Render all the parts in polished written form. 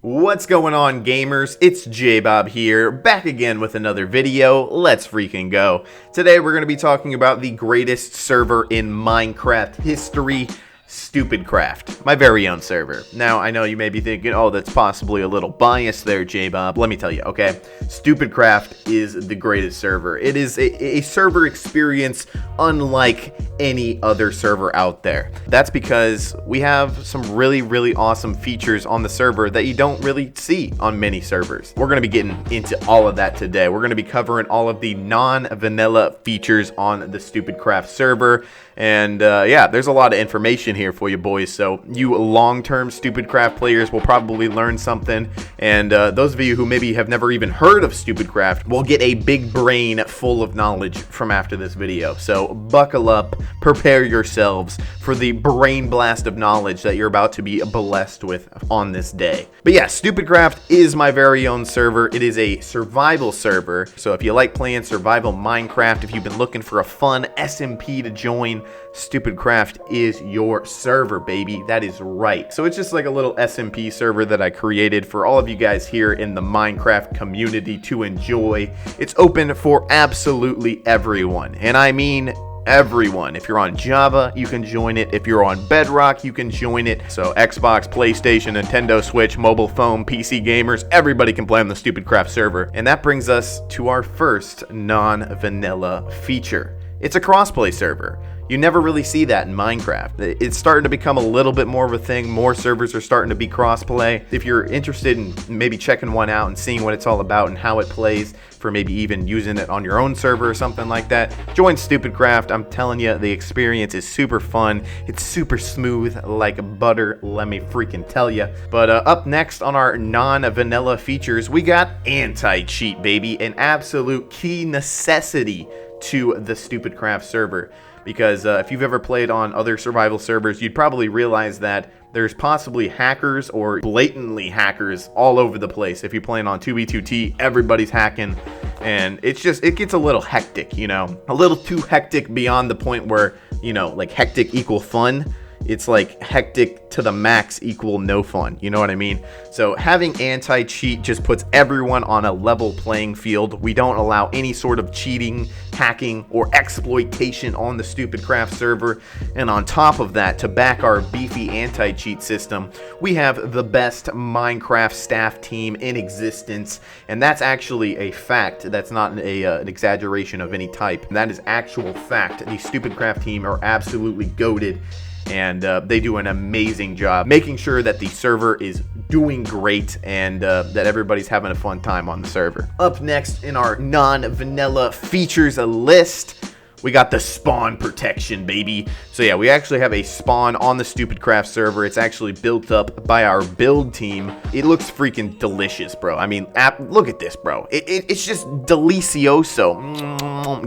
What's going on, gamers? It's JBOB here, back again with another video. Let's freaking go. Today we're going to be talking about the greatest server in Minecraft history, StupidCraft, my very own server. Now, I know you may be thinking, oh, that's possibly a little biased there, JBOB. Let me tell you, okay? StupidCraft is the greatest server. It is a server experience unlike any other server out there. That's because we have some really awesome features on the server that you don't really see on many servers. We're going to be getting into all of that today. We're going to be covering all of the non-vanilla features on the StupidCraft server. And yeah, there's a lot of information here for you boys, so you long-term StupidCraft players will probably learn something, and those of you who maybe have never even heard of StupidCraft will get a big brain full of knowledge from after this video. So buckle up, prepare yourselves for the brain blast of knowledge that you're about to be blessed with on this day. But yeah, StupidCraft is my very own server. It is a survival server, so if you like playing survival Minecraft, if you've been looking for a fun SMP to join, StupidCraft is your server, baby. That is right. So it's just like a little SMP server that I created for all of you guys here in the Minecraft community to enjoy. It's open for absolutely everyone, and I mean everyone. If you're on Java, you can join it. If you're on Bedrock, you can join it. So Xbox, PlayStation, Nintendo Switch, mobile phone, PC gamers, everybody can play on the StupidCraft server. And that brings us to our first non-vanilla feature. It's a crossplay server. You never really see that in Minecraft. It's starting to become a little bit more of a thing. More servers are starting to be crossplay. If you're interested in maybe checking one out and seeing what it's all about and how it plays, for maybe even using it on your own server or something like that, join StupidCraft. I'm telling you, the experience is super fun. It's super smooth like butter, let me freaking tell you. But up next on our non-vanilla features, we got anti-cheat, baby. An absolute key necessity to the StupidCraft server. Because if you've ever played on other survival servers, you'd probably realize that there's possibly hackers or blatantly hackers all over the place. If you're playing on 2v2t, everybody's hacking, and it gets a little hectic, you know? A little too hectic beyond the point where, you know, like hectic equal fun. It's like hectic to the max equal no fun, you know what I mean? So having anti-cheat just puts everyone on a level playing field. We don't allow any sort of cheating, hacking, or exploitation on the StupidCraft server. And on top of that, to back our beefy anti-cheat system, we have the best Minecraft staff team in existence. And that's actually a fact. That's not an exaggeration of any type. That is actual fact. The StupidCraft team are absolutely goated. And they do an amazing job making sure that the server is doing great and that everybody's having a fun time on the server. Up next in our non-vanilla features list, we got the spawn protection, baby. So yeah, we actually have a spawn on the StupidCraft server. It's actually built up by our build team. It looks freaking delicious, bro. I mean, look at this, bro. It's just delicioso.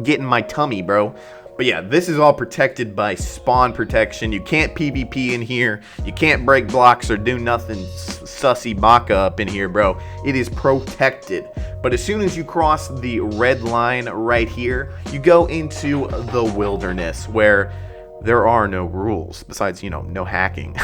Getting my tummy, bro. But yeah, this is all protected by spawn protection. You can't PvP in here. You can't break blocks or do nothing sussy baka up in here, bro. It is protected. But as soon as you cross the red line right here, you go into the wilderness where there are no rules besides, you know, no hacking.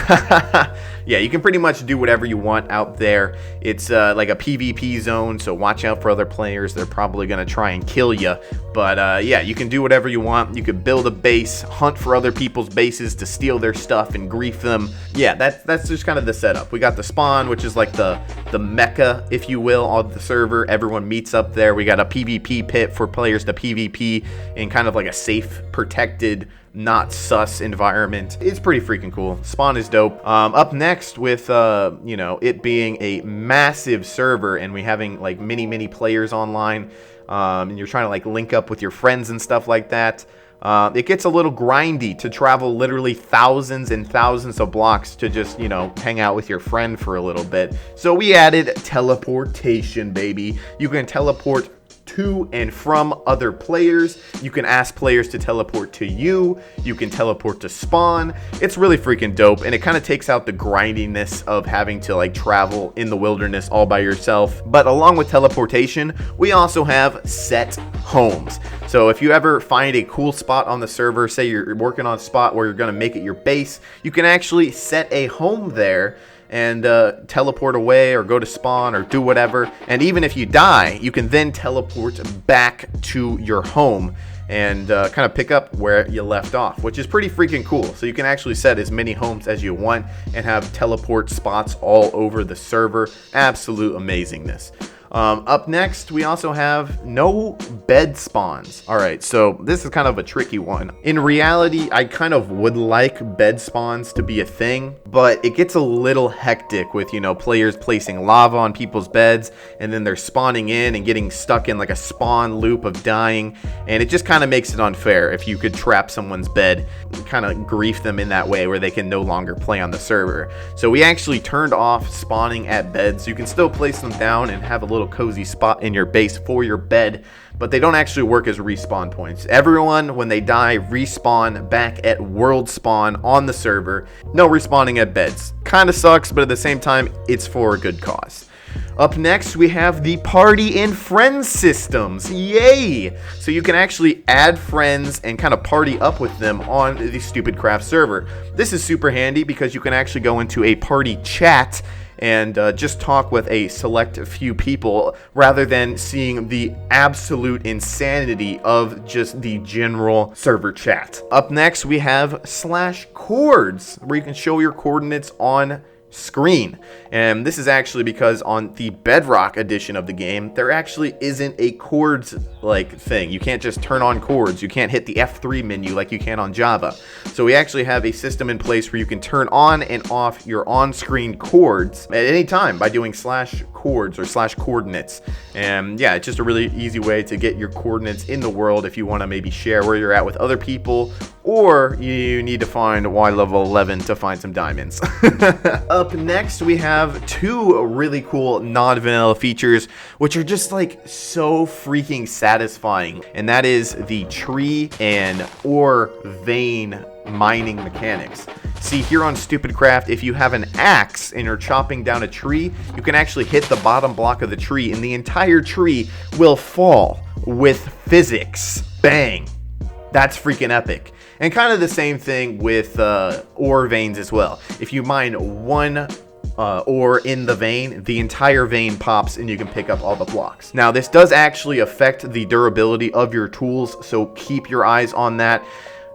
Yeah, you can pretty much do whatever you want out there. It's like a PvP zone, so watch out for other players. They're probably going to try and kill you. But yeah, you can do whatever you want. You could build a base, hunt for other people's bases to steal their stuff and grief them. Yeah, that's just kind of the setup. We got the spawn, which is like the mecca, if you will, of the server. Everyone meets up there. We got a PvP pit for players to PvP in kind of like a safe, protected, not sus environment. It's pretty freaking cool. Spawn is dope. Up next with, you know, it being a massive server and we having like many players online, and you're trying to like link up with your friends and stuff like that. It gets a little grindy to travel literally thousands and thousands of blocks to just, you know, hang out with your friend for a little bit. So we added teleportation, baby. You can teleport to and from other players. You can ask players to teleport to you. You can teleport to spawn. It's really freaking dope, and it kind of takes out the grindiness of having to like travel in the wilderness all by yourself. But along with teleportation, we also have set homes. So if you ever find a cool spot on the server, say you're working on a spot where you're going to make it your base, you can actually set a home there. and teleport away or go to spawn or do whatever. And even if you die, you can then teleport back to your home and kind of pick up where you left off, which is pretty freaking cool. So you can actually set as many homes as you want and have teleport spots all over the server. Absolute amazingness. Up next, we also have no bed spawns. All right, so this is kind of a tricky one. In reality, I kind of would like bed spawns to be a thing, but it gets a little hectic with, you know, players placing lava on people's beds, and then they're spawning in and getting stuck in like a spawn loop of dying, and it just kind of makes it unfair if you could trap someone's bed, kind of grief them in that way where they can no longer play on the server. So we actually turned off spawning at beds. You can still place them down and have a little cozy spot in your base for your bed, but they don't actually work as respawn points. Everyone, when they die, respawn back at world spawn on the server. No respawning at beds. Kind of sucks, but at the same time, it's for a good cause. Up next, we have the party and friends systems. Yay! So you can actually add friends and kind of party up with them on the Stupid Craft server. This is super handy because you can actually go into a party chat and just talk with a select few people rather than seeing the absolute insanity of just the general server chat. Up next, we have /chords, where you can show your coordinates on screen. And this is actually because on the Bedrock edition of the game, there actually isn't a chords like thing. You can't just turn on chords. You can't hit the F3 menu like you can on Java. So we actually have a system in place where you can turn on and off your on-screen chords at any time by doing /chords or /coordinates. And yeah, it's just a really easy way to get your coordinates in the world if you want to maybe share where you're at with other people, or you need to find Y level 11 to find some diamonds. Up next, we have two really cool non-vanilla features, which are just like so freaking satisfying. And that is the tree and ore vein mining mechanics. See, here on Stupid Craft, if you have an axe and you're chopping down a tree, you can actually hit the bottom block of the tree and the entire tree will fall with physics. Bang. That's freaking epic. And kind of the same thing with ore veins as well. If you mine one ore in the vein, the entire vein pops and you can pick up all the blocks. Now, this does actually affect the durability of your tools, so keep your eyes on that,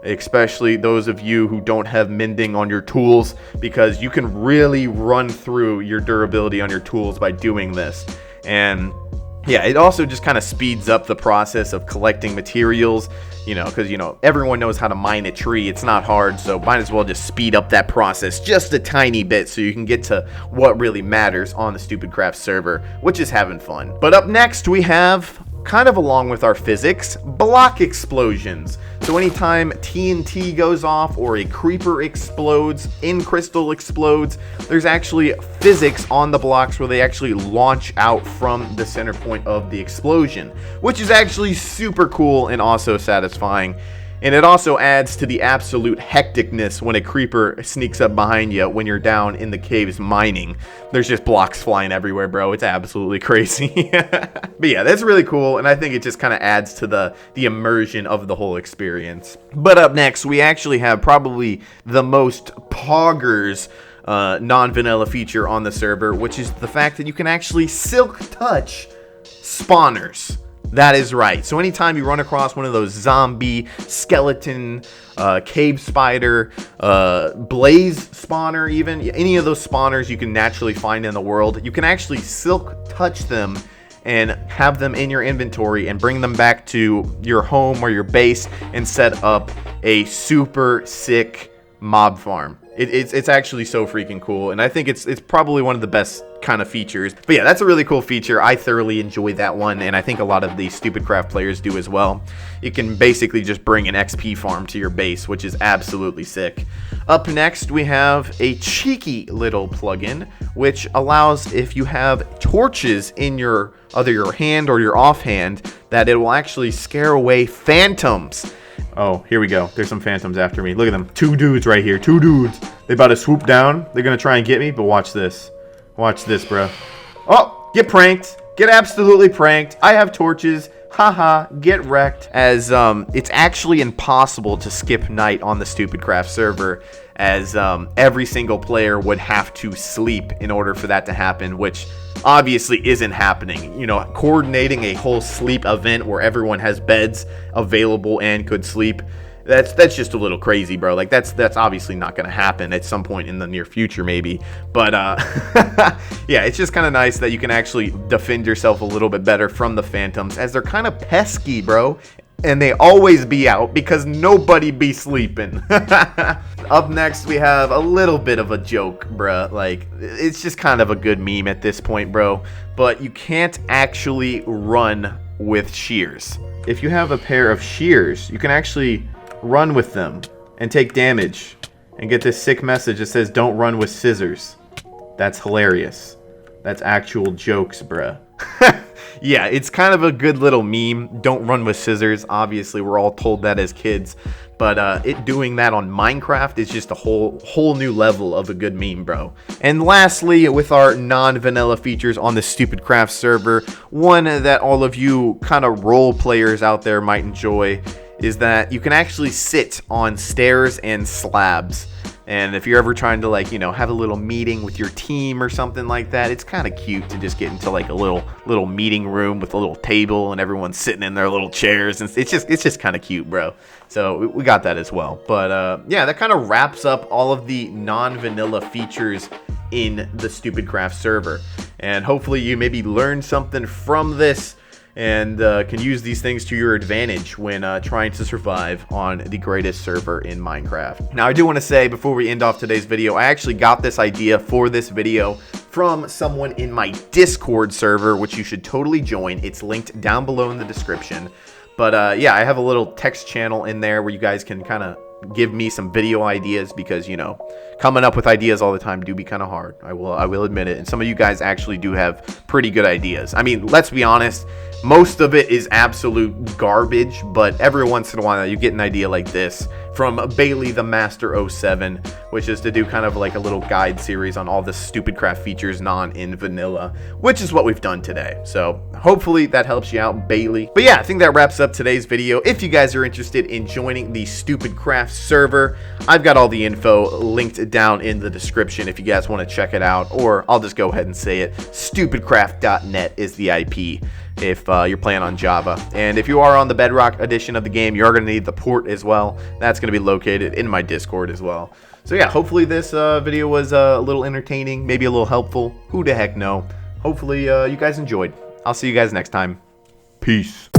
especially those of you who don't have mending on your tools, because you can really run through your durability on your tools by doing this. And yeah, it also just kind of speeds up the process of collecting materials, you know, because, you know, everyone knows how to mine a tree. It's not hard, so might as well just speed up that process just a tiny bit so you can get to what really matters on the Stupid Craft server, which is having fun. But up next, we have, kind of along with our physics, block explosions. So anytime TNT goes off or a creeper explodes, crystal explodes, there's actually physics on the blocks where they actually launch out from the center point of the explosion, which is actually super cool and also satisfying. And it also adds to the absolute hecticness when a creeper sneaks up behind you when you're down in the caves mining. There's just blocks flying everywhere, bro. It's absolutely crazy. But yeah, that's really cool, and I think it just kind of adds to the immersion of the whole experience. But up next, we actually have probably the most poggers non-vanilla feature on the server, which is the fact that you can actually silk touch spawners. That is right. So anytime you run across one of those zombie, skeleton, cave spider, blaze spawner even, any of those spawners you can naturally find in the world, you can actually silk touch them and have them in your inventory and bring them back to your home or your base and set up a super sick mob farm. It's actually so freaking cool, and I think it's probably one of the best kind of features. But yeah, that's a really cool feature. I thoroughly enjoy that one, and I think a lot of the Stupid Craft players do as well. You can basically just bring an XP farm to your base, which is absolutely sick. Up next, we have a cheeky little plugin, which allows, if you have torches in your either your hand or your offhand, that it will actually scare away phantoms. Oh, here we go. There's some phantoms after me. Look at them. Two dudes right here. Two dudes. They about to swoop down. They're going to try and get me, but watch this. Watch this, bro. Oh, get pranked. Get absolutely pranked. I have torches. Haha, get wrecked. As it's actually impossible to skip night on the Stupid Craft server, as every single player would have to sleep in order for that to happen, which obviously isn't happening. You know, coordinating a whole sleep event where everyone has beds available and could sleep, that's just a little crazy, bro. Like that's obviously not going to happen at some point in the near future, maybe. But yeah, it's just kind of nice that you can actually defend yourself a little bit better from the phantoms, as they're kind of pesky, bro. And they always be out because nobody be sleeping. Up next, we have a little bit of a joke, bruh. Like, it's just kind of a good meme at this point, bro. But you can't actually run with shears. If you have a pair of shears, you can actually run with them and take damage and get this sick message that says, "Don't run with scissors." That's hilarious. That's actual jokes, bruh. Yeah, it's kind of a good little meme. Don't run with scissors. Obviously, we're all told that as kids. But it doing that on Minecraft is just a whole new level of a good meme, bro. And lastly, with our non-vanilla features on the Stupid Craft server, one that all of you kind of role players out there might enjoy is that you can actually sit on stairs and slabs. And if you're ever trying to, like, you know, have a little meeting with your team or something like that, it's kind of cute to just get into like a little meeting room with a little table and everyone's sitting in their little chairs, and it's just kind of cute, bro. So we got that as well. But yeah, that kind of wraps up all of the non-vanilla features in the Stupid Craft server. And hopefully you maybe learned something from this and can use these things to your advantage when trying to survive on the greatest server in Minecraft. Now, I do want to say before we end off today's video, I actually got this idea for this video from someone in my Discord server, which you should totally join. It's linked down below in the description. But yeah, I have a little text channel in there where you guys can kind of give me some video ideas, because, you know, coming up with ideas all the time do be kind of hard. I will admit it. And some of you guys actually do have pretty good ideas. I mean, let's be honest, most of it is absolute garbage, but every once in a while you get an idea like this from Bailey the Master 07, which is to do kind of like a little guide series on all the Stupid Craft features in vanilla, which is what we've done today. So hopefully that helps you out, Bailey. But yeah, I think that wraps up today's video. If you guys are interested in joining the Stupid Craft server, I've got all the info linked down in the description if you guys want to check it out, or I'll just go ahead and say it. Stupidcraft.net is the IP if you're playing on Java. And if you are on the Bedrock edition of the game, you're going to need the port as well. That's going to be located in my Discord as well. So yeah, hopefully this video was a little entertaining, maybe a little helpful. Who the heck know? Hopefully you guys enjoyed. I'll see you guys next time. Peace.